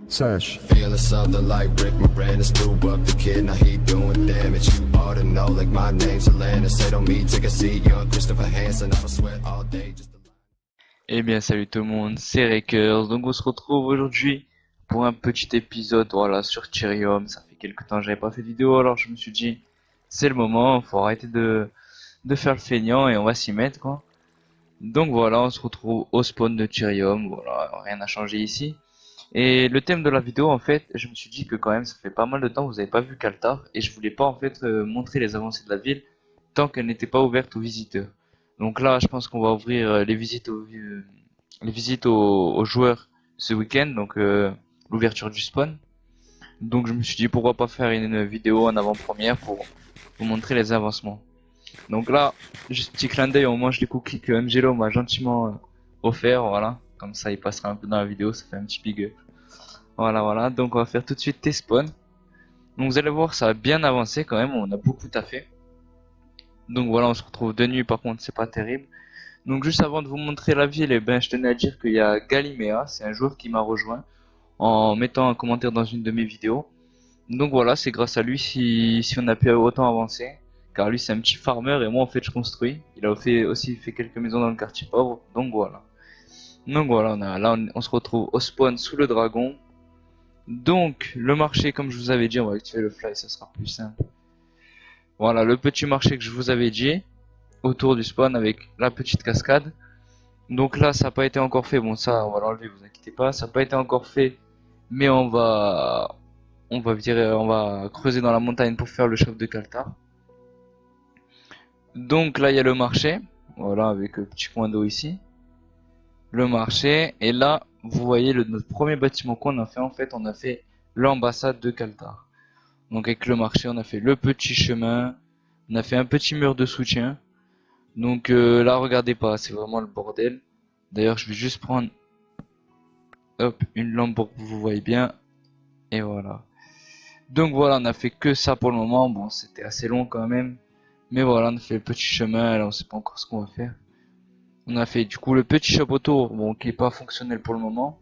Sesh. Feeling something like Rick Moranis, threw up the kid, now he doing damage. You ought to know, like my name's Atlantis. Say don't me, take a seat, young Christopher Hansen. I'ma sweat all day just to... Eh bien salut tout le monde, c'est Rakers, donc on se retrouve aujourd'hui pour un petit épisode voilà, sur Tyrium. Ça fait quelques temps que j'avais pas fait de vidéo, alors je me suis dit c'est le moment, faut arrêter de faire le feignant et on va s'y mettre quoi. Donc voilà, on se retrouve au spawn de Tyrium, voilà, rien n'a changé ici. Et le thème de la vidéo en fait, je me suis dit que quand même ça fait pas mal de temps que vous avez pas vu Kaltar et je voulais pas en fait montrer les avancées de la ville tant qu'elle n'était pas ouverte aux visiteurs. Donc là, je pense qu'on va ouvrir les visites aux joueurs ce week-end, donc l'ouverture du spawn. Donc je me suis dit pourquoi pas faire une vidéo en avant-première pour vous montrer les avancements. Donc là, juste petit clin d'œil, on mange les cookies que Angelo m'a gentiment offert, voilà. Comme ça, il passera un peu dans la vidéo, ça fait un petit big up. Voilà. Donc on va faire tout de suite tes spawns. Donc vous allez voir, ça a bien avancé quand même, on a beaucoup taffé. Donc voilà, on se retrouve de nuit, par contre, c'est pas terrible. Donc juste avant de vous montrer la ville, eh ben, je tenais à dire qu'il y a Galimea, c'est un joueur qui m'a rejoint en mettant un commentaire dans une de mes vidéos. Donc voilà, c'est grâce à lui si on a pu autant avancer. Car lui c'est un petit farmer et moi en fait je construis. Il a aussi fait quelques maisons dans le quartier pauvre. Donc voilà. On se retrouve au spawn sous le dragon. Donc le marché comme je vous avais dit, on va activer le fly, ça sera plus simple. Voilà le petit marché que je vous avais dit. Autour du spawn avec la petite cascade. Donc là ça n'a pas été encore fait. Bon ça on va l'enlever, vous inquiétez pas. Ça n'a pas été encore fait. Mais on va creuser dans la montagne pour faire le chef de Kaltar. Donc là il y a le marché, voilà avec le petit coin d'eau ici, le marché, et là vous voyez notre premier bâtiment qu'on a fait, en fait on a fait l'ambassade de Kaltar. Donc avec le marché on a fait le petit chemin, on a fait un petit mur de soutien. Donc là regardez pas, c'est vraiment le bordel. D'ailleurs je vais juste prendre une lampe pour que vous voyez bien, et voilà. Donc voilà, on a fait que ça pour le moment, bon c'était assez long quand même. Mais voilà, on a fait le petit chemin, là on sait pas encore ce qu'on va faire. On a fait du coup le petit shop autour, bon qui est pas fonctionnel pour le moment.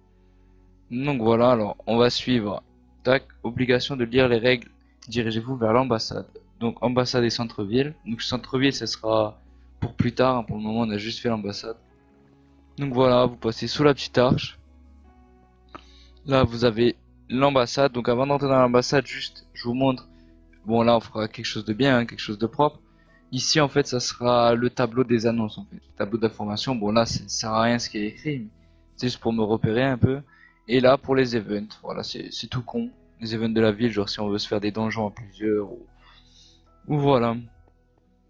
Donc voilà, alors on va suivre. Tac, obligation de lire les règles. Dirigez-vous vers l'ambassade. Donc ambassade et centre-ville. Donc centre-ville ce sera pour plus tard, hein. Pour le moment on a juste fait l'ambassade. Donc voilà, vous passez sous la petite arche. Là vous avez l'ambassade. Donc avant d'entrer dans l'ambassade, juste je vous montre. Bon là on fera quelque chose de bien, hein, quelque chose de propre. Ici en fait ça sera le tableau des annonces en fait, le tableau d'information. Bon là ça sert à rien ce qui est écrit, mais c'est juste pour me repérer un peu. Et là pour les events, voilà c'est tout con. Les events de la ville, genre si on veut se faire des donjons à plusieurs ou voilà.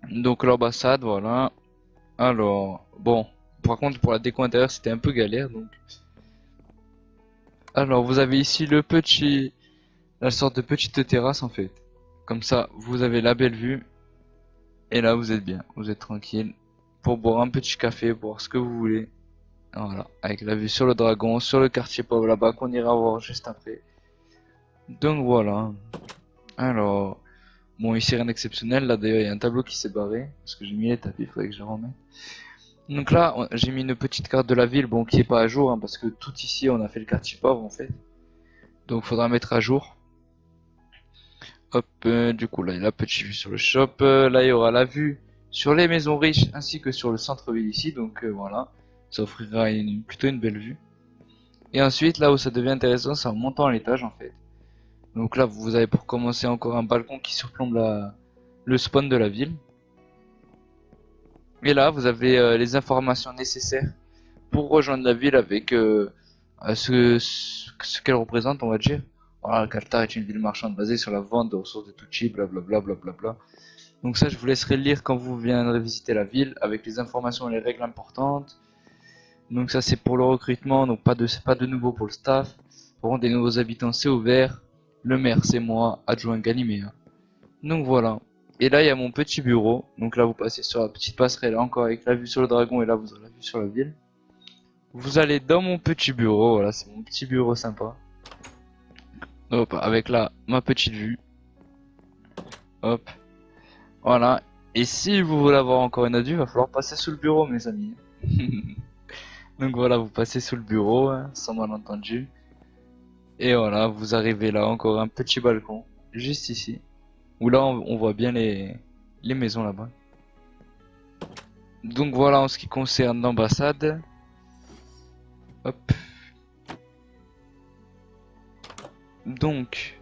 Donc l'ambassade, voilà. Alors bon, par contre pour la déco intérieure c'était un peu galère donc. Alors vous avez ici la sorte de petite terrasse en fait. Comme ça vous avez la belle vue. Et là, vous êtes bien, vous êtes tranquille pour boire un petit café, boire ce que vous voulez. Voilà, avec la vue sur le dragon, sur le quartier pauvre là-bas qu'on ira voir juste après. Donc voilà. Alors, bon, ici rien d'exceptionnel. Là d'ailleurs, il y a un tableau qui s'est barré parce que j'ai mis les tapis, il faudrait que je les remette. Donc là, j'ai mis une petite carte de la ville, bon, qui est pas à jour hein, parce que tout ici, on a fait le quartier pauvre en fait. Donc, faudra mettre à jour. Hop, du coup là il y a la petite vue sur le shop, là il y aura la vue sur les maisons riches ainsi que sur le centre-ville ici, donc voilà, ça offrira plutôt une belle vue. Et ensuite là où ça devient intéressant c'est en montant à l'étage en fait. Donc là vous avez pour commencer encore un balcon qui surplombe le spawn de la ville. Et là vous avez les informations nécessaires pour rejoindre la ville avec ce qu'elle représente on va dire. Voilà, Kaltar est une ville marchande basée sur la vente de ressources de tout type, blablabla, blablabla. Donc ça, je vous laisserai lire quand vous viendrez visiter la ville, avec les informations et les règles importantes. Donc ça, c'est pour le recrutement, donc pas de nouveau pour le staff. Pour des nouveaux habitants, c'est ouvert. Le maire, c'est moi, adjoint Galimea. Donc voilà. Et là, il y a mon petit bureau. Donc là, vous passez sur la petite passerelle, encore avec la vue sur le dragon, et là, vous avez la vue sur la ville. Vous allez dans mon petit bureau, voilà, c'est mon petit bureau sympa. Hop, avec là, ma petite vue. Hop. Voilà. Et si vous voulez avoir encore une autre vue, il va falloir passer sous le bureau, mes amis. Donc voilà, vous passez sous le bureau, hein, sans malentendu. Et voilà, vous arrivez là, encore un petit balcon, juste ici, où là on voit bien les maisons là-bas. Donc voilà en ce qui concerne l'ambassade. Hop. Donc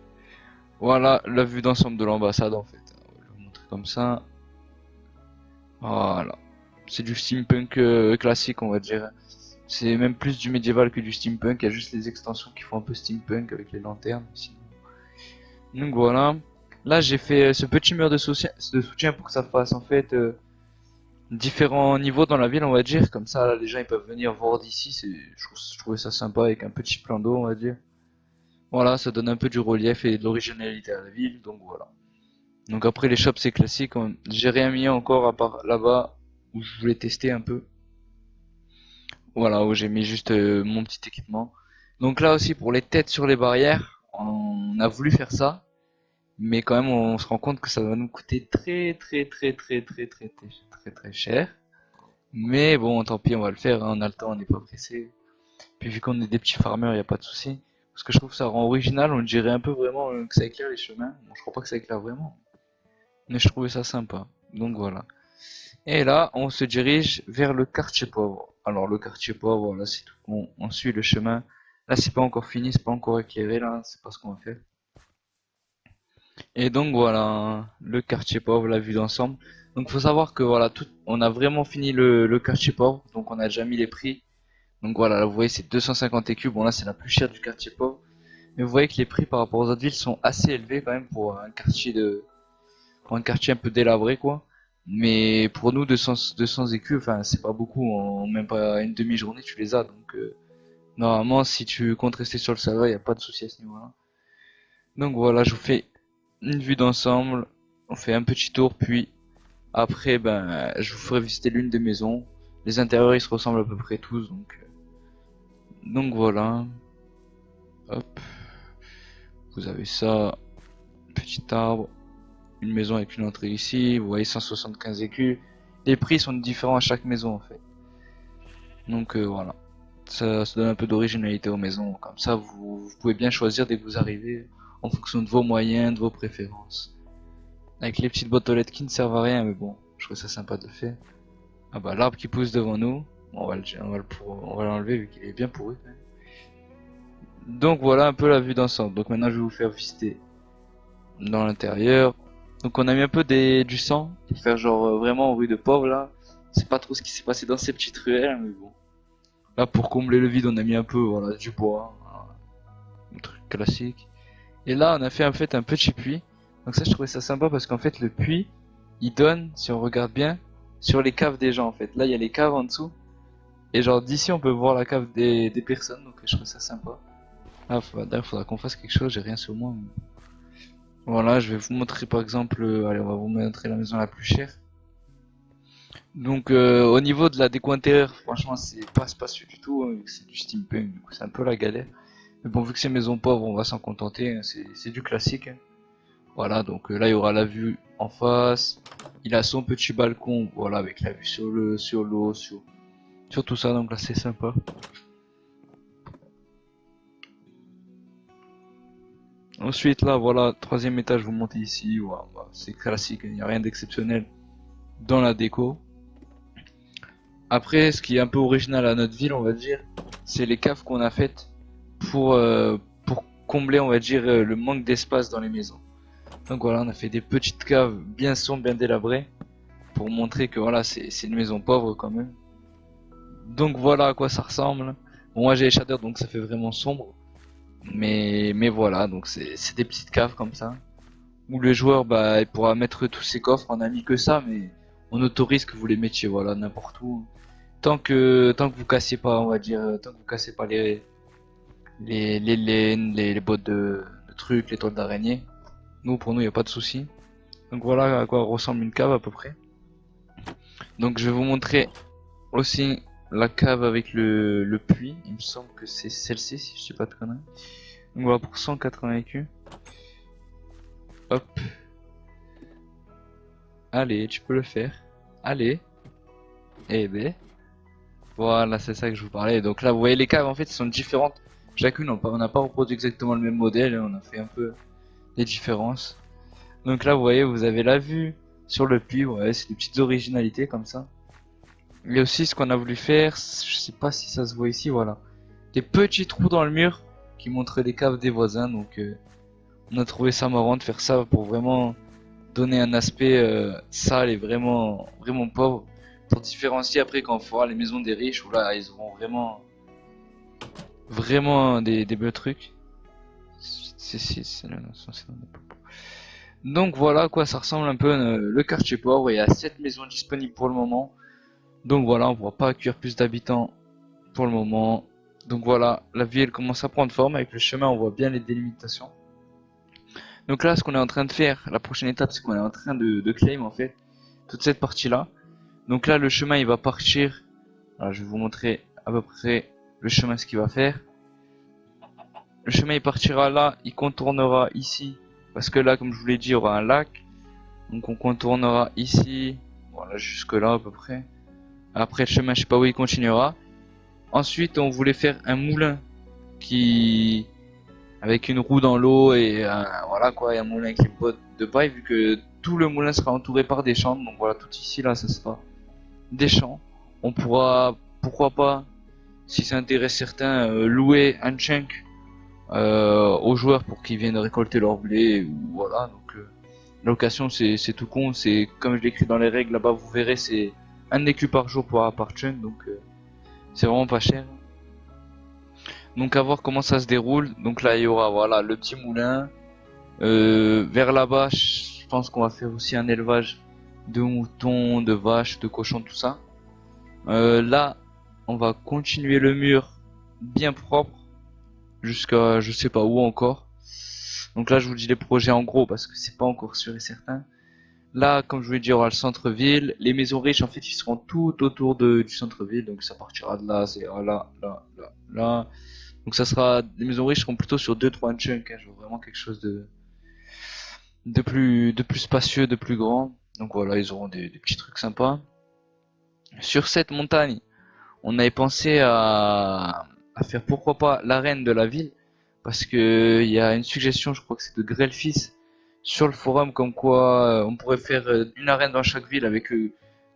voilà la vue d'ensemble de l'ambassade en fait. Je vais vous montrer comme ça. Voilà. C'est du steampunk classique on va dire. C'est même plus du médiéval que du steampunk. Il y a juste les extensions qui font un peu steampunk avec les lanternes. Sinon. Donc voilà. Là j'ai fait ce petit mur de soutien pour que ça fasse en fait différents niveaux dans la ville on va dire. Comme ça là, les gens ils peuvent venir voir d'ici. Je trouvais ça sympa avec un petit plan d'eau on va dire. Voilà, ça donne un peu du relief et de l'originalité à la ville, donc voilà. Donc après les shops c'est classique, j'ai rien mis encore à part là-bas où je voulais tester un peu. Voilà, où j'ai mis juste mon petit équipement. Donc là aussi pour les têtes sur les barrières, on a voulu faire ça, mais quand même on se rend compte que ça va nous coûter très cher. Mais bon, tant pis, on va le faire, hein, on a le temps, on n'est pas pressé. Puis vu qu'on est des petits farmers, il n'y a pas de souci. Parce que je trouve que ça rend original, on dirait un peu vraiment que ça éclaire les chemins. Bon, je crois pas que ça éclaire vraiment, mais je trouvais ça sympa. Donc voilà. Et là, on se dirige vers le quartier pauvre. Alors le quartier pauvre, là c'est tout. On suit le chemin. Là c'est pas encore fini, c'est pas encore éclairé là, c'est pas ce qu'on va faire. Et donc voilà, le quartier pauvre, la vue d'ensemble. Donc faut savoir que voilà, on a vraiment fini le quartier pauvre, donc on a déjà mis les prix. Donc voilà, là vous voyez c'est 250 écus, bon là c'est la plus chère du quartier pauvre. Mais vous voyez que les prix par rapport aux autres villes sont assez élevés quand même pour un quartier un peu délabré quoi. Mais pour nous 200 écus, enfin c'est pas beaucoup, en même pas une demi-journée tu les as. Donc normalement si tu comptes rester sur le serveur, y a pas de souci à ce niveau-là. Donc voilà, je vous fais une vue d'ensemble, on fait un petit tour, puis après ben je vous ferai visiter l'une des maisons. Les intérieurs ils se ressemblent à peu près tous, donc voilà. Hop, vous avez ça, petit arbre, une maison avec une entrée ici, vous voyez 175 écus. Les prix sont différents à chaque maison en fait. Donc voilà, ça donne un peu d'originalité aux maisons. Comme ça vous pouvez bien choisir dès que vous arrivez en fonction de vos moyens, de vos préférences. Avec les petites boîtes aux lettres qui ne servent à rien, mais bon, je trouve ça sympa de le faire. Ah bah l'arbre qui pousse devant nous, on va l'enlever vu qu'il est bien pourri. Donc voilà un peu la vue d'ensemble. Donc maintenant je vais vous faire visiter dans l'intérieur. Donc on a mis un peu du sang pour faire genre vraiment rue de pauvre là. C'est pas trop ce qui s'est passé dans ces petites ruelles, mais bon. Là pour combler le vide on a mis un peu voilà du bois, voilà, un truc classique. Et là on a fait en fait un petit puits. Donc ça je trouvais ça sympa parce qu'en fait le puits il donne, si on regarde bien, sur les caves des gens en fait. Là il y a les caves en dessous. Et genre d'ici on peut voir la cave des personnes, donc je trouve ça sympa. Ah d'ailleurs faudra qu'on fasse quelque chose, j'ai rien sur moi. Voilà, je vais vous montrer par exemple, allez on va vous montrer la maison la plus chère. Donc au niveau de la déco intérieure, franchement c'est pas spacieux du tout, hein, c'est du steampunk, du coup c'est un peu la galère. Mais bon vu que c'est maison pauvre on va s'en contenter, hein, c'est du classique. Hein. Voilà donc là il y aura la vue en face, il a son petit balcon, voilà avec la vue sur l'eau, sur tout ça donc là c'est sympa. Ensuite là voilà, troisième étage vous montez ici, voilà, bah, c'est classique, il n'y a rien d'exceptionnel dans la déco. Après, ce qui est un peu original à notre ville, on va dire, c'est les caves qu'on a faites pour combler, on va dire, le manque d'espace dans les maisons. Donc voilà, on a fait des petites caves bien sombres, bien délabrées, pour montrer que voilà, c'est une maison pauvre quand même. Donc voilà à quoi ça ressemble. Bon, moi j'ai les shaders, donc ça fait vraiment sombre. Mais voilà, donc c'est des petites caves comme ça. Où le joueur, bah, il pourra mettre tous ses coffres, on a mis que ça, mais on autorise que vous les mettiez, voilà, n'importe où. Tant que vous cassez pas, on va dire, tant que vous cassez pas les laines, les bottes de trucs, les toiles d'araignée, pour nous, il n'y a pas de souci. Donc voilà à quoi ressemble une cave à peu près. Donc je vais vous montrer aussi la cave avec le puits. Il me semble que c'est celle-ci, si je dis pas de conneries. Donc voilà pour 180 écus. Hop. Allez, tu peux le faire. Allez. Eh ben. Voilà, c'est ça que je vous parlais. Donc là, vous voyez les caves en fait, elles sont différentes Chacune, on n'a pas reproduit exactement le même modèle, on a fait un peu des différences. Donc là, vous voyez, vous avez la vue sur le puits, ouais, c'est des petites originalités comme ça. Et aussi, ce qu'on a voulu faire, je sais pas si ça se voit ici, voilà. Des petits trous dans le mur qui montrent les caves des voisins, donc on a trouvé ça marrant de faire ça pour vraiment donner un aspect sale et vraiment pauvre. Pour différencier après quand on fera les maisons des riches, où là, ils auront vraiment des beaux trucs. C'est donc voilà à quoi ça ressemble un peu le quartier pauvre. Il y a 7 maisons disponibles pour le moment. Donc voilà, on ne pourra pas accueillir plus d'habitants pour le moment. Donc voilà, la ville commence à prendre forme. Avec le chemin, on voit bien les délimitations. Donc là, ce qu'on est en train de faire, la prochaine étape, c'est qu'on est en train de claim en fait toute cette partie-là. Donc là, le chemin, il va partir. Alors, je vais vous montrer à peu près le chemin, ce qu'il va faire. Le chemin, il partira là, il contournera ici. Parce que là, comme je vous l'ai dit, il y aura un lac. Donc on contournera ici. Voilà, jusque là à peu près. Après le chemin, je sais pas où il continuera. Ensuite, on voulait faire un moulin qui avec une roue dans l'eau et voilà quoi, et un moulin avec les bottes de paille vu que tout le moulin sera entouré par des champs. Donc voilà, tout ici là, ça sera des champs. On pourra, pourquoi pas, si ça intéresse certains, louer un chunk aux joueurs pour qu'ils viennent récolter leur blé. Ou voilà, donc la location c'est tout con, c'est comme je l'écris dans les règles là-bas, vous verrez, c'est un écu par jour par chunk, donc c'est vraiment pas cher. Donc à voir comment ça se déroule. Donc là il y aura voilà le petit moulin. Vers là-bas, je pense qu'on va faire aussi un élevage de moutons, de vaches, de cochons, tout ça. Là, on va continuer le mur bien propre jusqu'à je sais pas où encore. Donc là, je vous dis les projets en gros parce que c'est pas encore sûr et certain. Là, comme je vous l'ai dit, il y aura le centre-ville. Les maisons riches, en fait, ils seront tout autour du centre-ville. Donc ça partira de là, c'est là. Donc ça sera, les maisons riches seront plutôt sur 2-3 chunks. Hein. Je veux vraiment quelque chose de plus spacieux, de plus grand. Donc voilà, ils auront des petits trucs sympas. Sur cette montagne, on avait pensé à faire pourquoi pas l'arène de la ville. Parce que il y a une suggestion, je crois que c'est de Grelfis, sur le forum, comme quoi on pourrait faire une arène dans chaque ville avec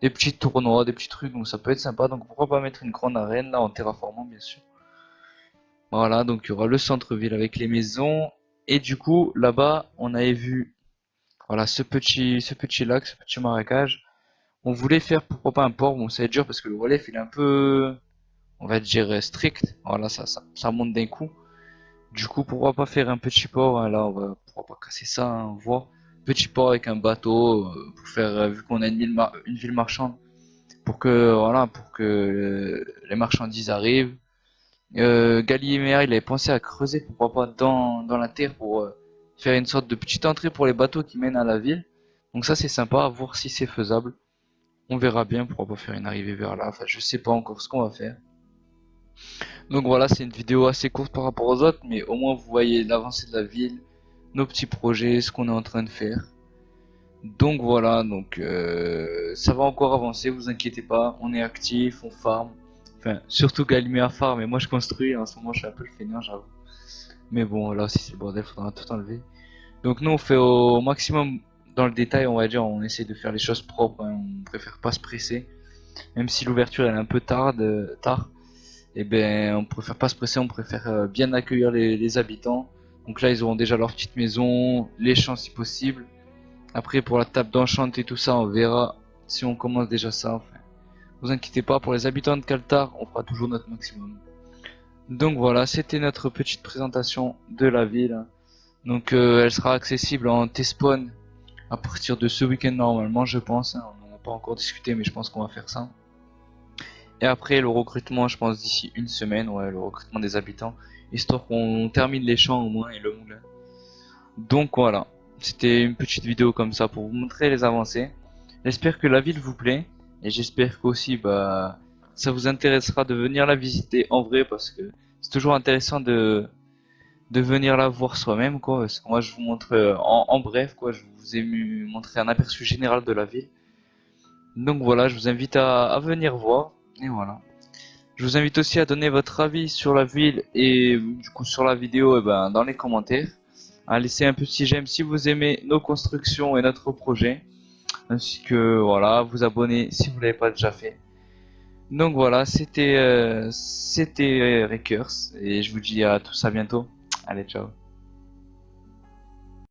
des petits tournois, des petits trucs, donc ça peut être sympa. Donc pourquoi pas mettre une grande arène là en terraformant bien sûr. Voilà, donc il y aura le centre-ville avec les maisons. Et du coup, là-bas, on avait vu voilà ce petit lac, ce petit marécage. On voulait faire pourquoi pas un port, bon ça va être dur parce que le relief il est un peu, on va dire strict. Voilà, ça monte d'un coup. Du coup, pourquoi pas faire un petit port, hein, là on va pourquoi pas casser ça, hein, voir. Petit port avec un bateau pour faire vu qu'on a une ville marchande pour que voilà pour que les marchandises arrivent. Gallimer il avait pensé à creuser pourquoi pas dans la terre pour faire une sorte de petite entrée pour les bateaux qui mènent à la ville. Donc ça c'est sympa à voir si c'est faisable. On verra bien, pourquoi pas faire une arrivée vers là. Enfin, je sais pas encore ce qu'on va faire. Donc voilà, c'est une vidéo assez courte par rapport aux autres, mais au moins vous voyez l'avancée de la ville, nos petits projets, ce qu'on est en train de faire. Donc voilà, donc ça va encore avancer, vous inquiétez pas, on est actif, on farm. Enfin, surtout Gallimé à farm, et moi je construis, en ce moment je suis un peu le feignant, j'avoue. Mais bon, là aussi c'est le bordel, faudra tout enlever. Donc nous on fait au maximum dans le détail, on va dire, on essaie de faire les choses propres, hein, on préfère pas se presser. Même si l'ouverture elle est un peu tard, et ben on préfère pas se presser, on préfère bien accueillir les habitants. Donc là ils auront déjà leur petite maison, les champs si possible. Après pour la table d'enchant et tout ça, on verra si on commence déjà ça. Enfin, vous inquiétez pas, pour les habitants de Kaltar, on fera toujours notre maximum. Donc voilà, c'était notre petite présentation de la ville. Donc elle sera accessible en T-Spawn à partir de ce week-end normalement, je pense. Hein. On n'en a pas encore discuté, mais je pense qu'on va faire ça. Et après le recrutement, je pense d'ici une semaine, ouais, le recrutement des habitants, histoire qu'on termine les champs au moins et le moulin. Donc voilà, c'était une petite vidéo comme ça pour vous montrer les avancées. J'espère que la ville vous plaît et j'espère qu'aussi bah ça vous intéressera de venir la visiter en vrai parce que c'est toujours intéressant de venir la voir soi-même quoi. Parce que moi je vous montre en bref quoi, je vous ai montré un aperçu général de la ville. Donc voilà, je vous invite à venir voir et voilà. Je vous invite aussi à donner votre avis sur la ville et du coup sur la vidéo dans les commentaires. À laisser un petit j'aime si vous aimez nos constructions et notre projet. Ainsi que voilà, vous abonner si vous l'avez pas déjà fait. Donc voilà, c'était Rekers et je vous dis à tous à bientôt. Allez, ciao.